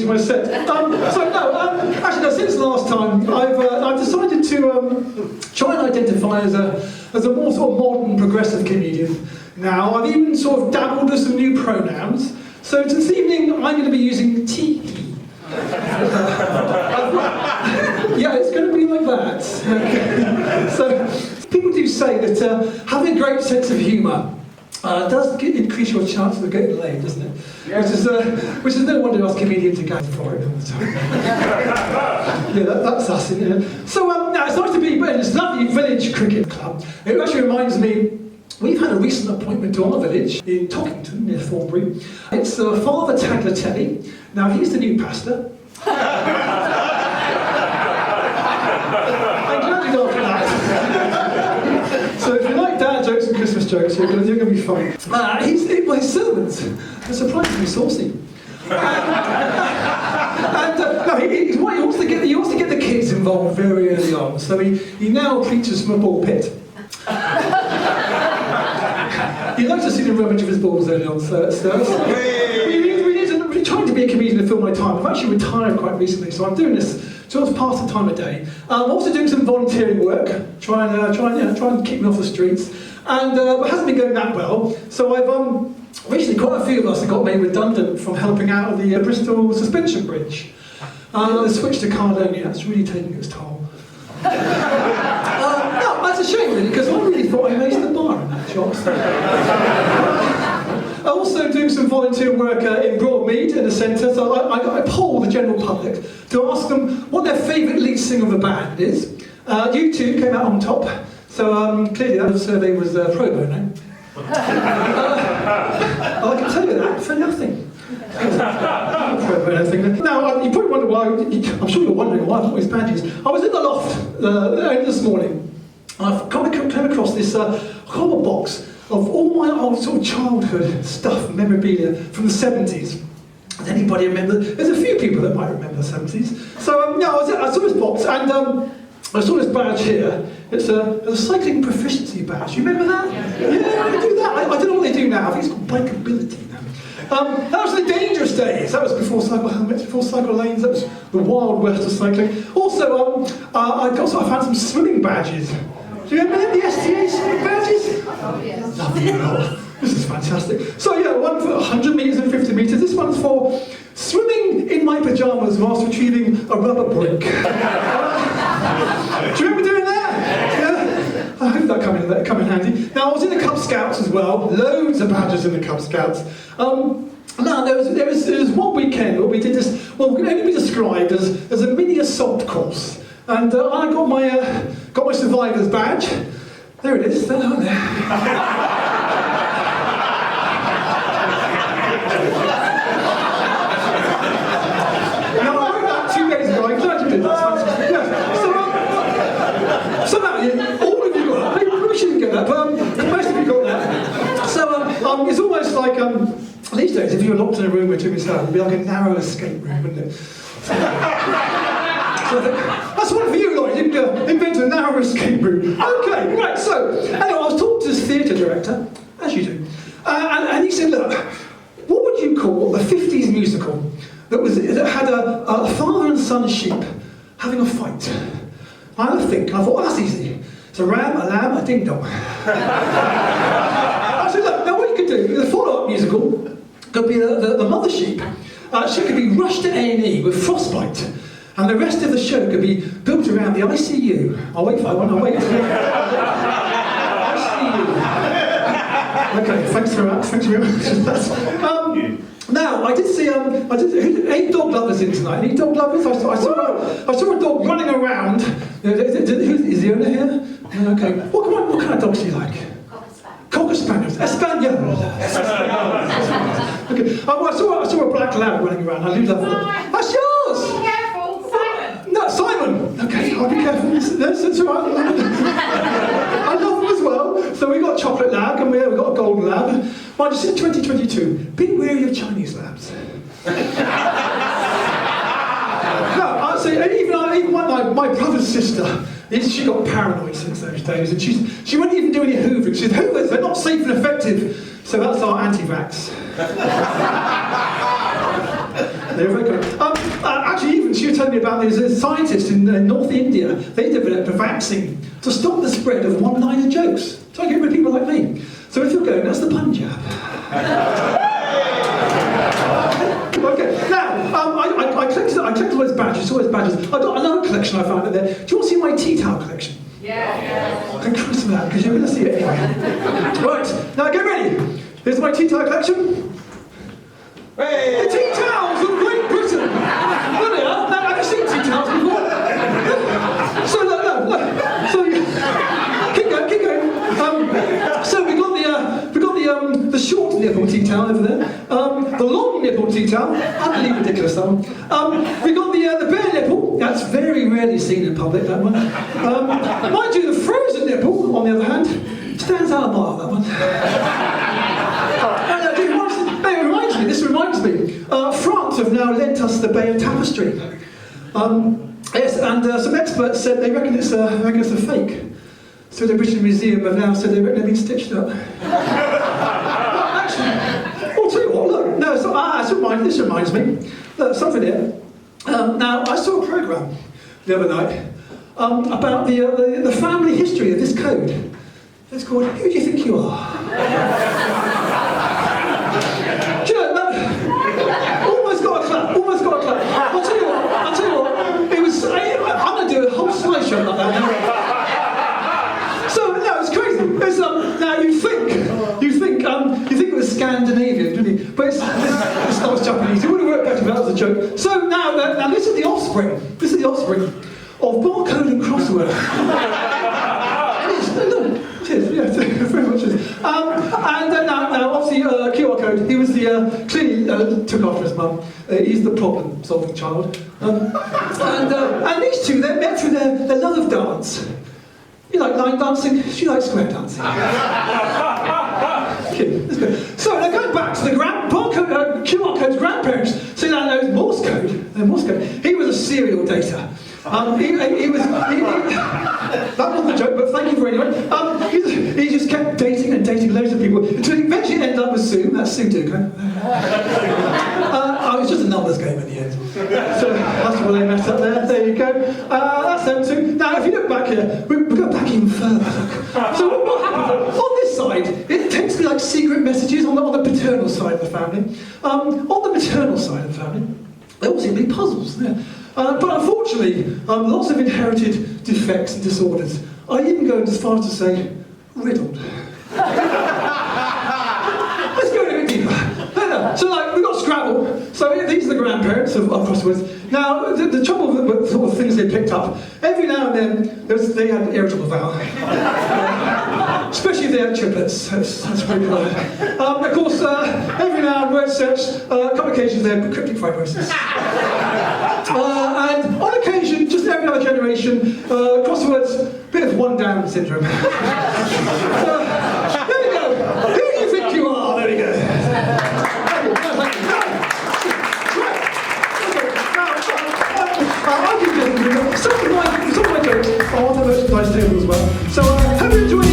my set. Actually, no, since last time, I've decided to try and identify as a more sort of modern, progressive comedian. Now, I've even sort of dabbled with some new pronouns. So this evening, I'm going to be using he. Yeah, it's going to be like that. So, people do say that having a great sense of humour does increase your chances of getting laid, doesn't it? Yes. Which is no wonder us comedians are going for it all the time. Yeah, that's us, isn't it? So, now it's nice to be in this lovely village cricket club. It actually reminds me, we've had a recent appointment to our village in Tockington, near Thornbury. It's Father Tagliatelli. Now, he's the new pastor. I'm glad you laughed at that. So if you like dad jokes and Christmas jokes, you're going to be fine. His sermons are surprisingly saucy. He wants to get the kids involved very early on. So he now preaches from a ball pit. He likes to see the rummage of his balls early on, so it's I'm trying to be a comedian and fill my time. I've actually retired quite recently, so I'm doing this just past the time of day. I'm also doing some volunteering work, trying to keep me off the streets, and it hasn't been going that well. So I've recently, quite a few of us have got made redundant from helping out at the Bristol suspension bridge. The switch to Caledonia, that's really taking its toll. No, that's a shame really, because I really thought I raised the bar in that job. I'm also doing some volunteer work in Broadmead in the centre, so I poll the general public to ask them what their favourite lead singer of a band is. U2 came out on top, so clearly that survey was pro bono. I can tell you that for nothing. Now, you probably wonder why, I'm sure you're wondering why I've got these badges. I was in the loft this morning, and I've came across this horrible box of all my old sort of childhood stuff, memorabilia from the 70s. Does anybody remember? There's a few people that might remember the 70s. So, I saw this box, and I saw this badge here. It's a cycling proficiency badge. You remember that? Yeah, they do that. I don't know what they do now. I think it's called bikeability now. That was the dangerous days. That was before cycle helmets, before cycle lanes. That was the wild west of cycling. Also, I found some swimming badges. Do you remember the STA swimming badges? Oh, yes. Lovely. This is fantastic. So yeah, one for 100 metres and 50 metres. This one's for swimming in my pyjamas whilst retrieving a rubber brick. Do you remember doing that? Yeah. I hope that come in handy. Now I was in the Cub Scouts as well. Loads of badges in the Cub Scouts. Now there was one weekend where we did this. Well, it can only be described as a mini assault course. And I got my survivor's badge. There it is. There. It's almost like, these days, if you were locked in a room with yourself, it'd be like a narrow escape room, wouldn't it? So that's one for you, Lloyd. You can invent a narrow escape room. Okay, right, so, anyway, I was talking to this theatre director, as you do, and he said, look, what would you call a 50s musical that had a father and son sheep having a fight? I had to think, and I thought, well, that's easy. It's a ram, a lamb, a ding-dong. I said, look, now what you could do, the follow-up musical could be the mother sheep. She could be rushed to A&E with frostbite, and the rest of the show could be built around the ICU. I'll wait for one, ICU. Okay, thanks very much. Now, I did see, 8 dog lovers in tonight. Any dog lovers? I saw a dog running around. Is the owner here? Okay. What kind of dogs do you like? Cocker Spaniels. Espanol. Okay. I saw a black lab running around. I do love them. That's yours! Be careful, Simon. No, Simon. Okay, I'll be careful. That's all right. I love them as well. So we got chocolate lab and we got a golden lab. Mind you, since 2022, be wary of Chinese labs. No, even one night, my brother's sister, she got paranoid since those days, and she wouldn't even do any hoovering. She said, hoovers, they're not safe and effective. So that's our anti-vax. They're very good. Actually, even she was telling me about these scientists in North India. They developed a vaccine to stop the spread of one-liner jokes. So I get rid of people like me. So if you're going, that's the Punjab. Okay, now, I collected all those badges, I've got another collection I found in there. Do you want to see my tea towel collection? Yeah. Thank Christ for that, because you're going to see it anyway. Right, now get ready. Here's my tea towel collection. Hey. The tea towels of Great Britain! There they are. Now, have you seen tea towels before? So, look. So, keep going. So, we got the short nipple tea towel over there. The long nipple tea towel. Utterly ridiculous, that one. We got the bare nipple. That's very rarely seen in public, that one. Mind you, the frozen nipple, on the other hand, stands out a mile, that one. This reminds me, France have now lent us the Bay of Tapestry. Yes, and some experts said they reckon it's a fake. So the British Museum have now said they reckon they've been stitched up. Actually, I'll tell you what, look, no, this reminds me, look, something here. Now, I saw a programme the other night about the family history of this code. It's called Who Do You Think You Are? Do you know, almost got a clap. I'll tell you what, it was, I'm going to do a whole slideshow like that now. So, no, it's crazy. It's, now, you think it was Scandinavian, didn't you? But it's not Japanese. It would have worked better if that was a joke. So, now this is the offspring. This is the offspring of barcode and crossword. Yeah, very much is. And now, obviously, QR code. He was clearly took after his mum. He's the problem-solving child. And these two, they met through their love of dance. You like line dancing? She likes square dancing. Okay, that's good. So now going back to the QR code's grandparents. So now knows Morse code. He was a serial dater. That wasn't a joke, but thank you for anyway. He just kept dating loads of people until he eventually ended up with Sue. That's Sue Duke. It was just a numbers game in the end. So that's where they met up there. There you go. That's them two. Now, if you look back here, we go back even further. So what happened on this side? It tends to be like secret messages on the paternal side of the family. On the maternal side of the family, there all seem to be puzzles there. But unfortunately, lots of inherited defects and disorders. I even go as far as to say, riddled. Let's go a bit deeper. So, like, we've got Scrabble. So these are the grandparents of crosswords. Now, the trouble with sort of things they picked up, every now and then, they had irritable vowel. Especially if they had triplets. That's pretty clever. Of course, every now and then, word search, a couple of occasions they had cryptic fibrosis. And on occasion, just every other generation, crosswords, bit of one-down syndrome. There we go. Who do you think you are? There we go. Some of my jokes are on the merchandise table as well. So, have you enjoyed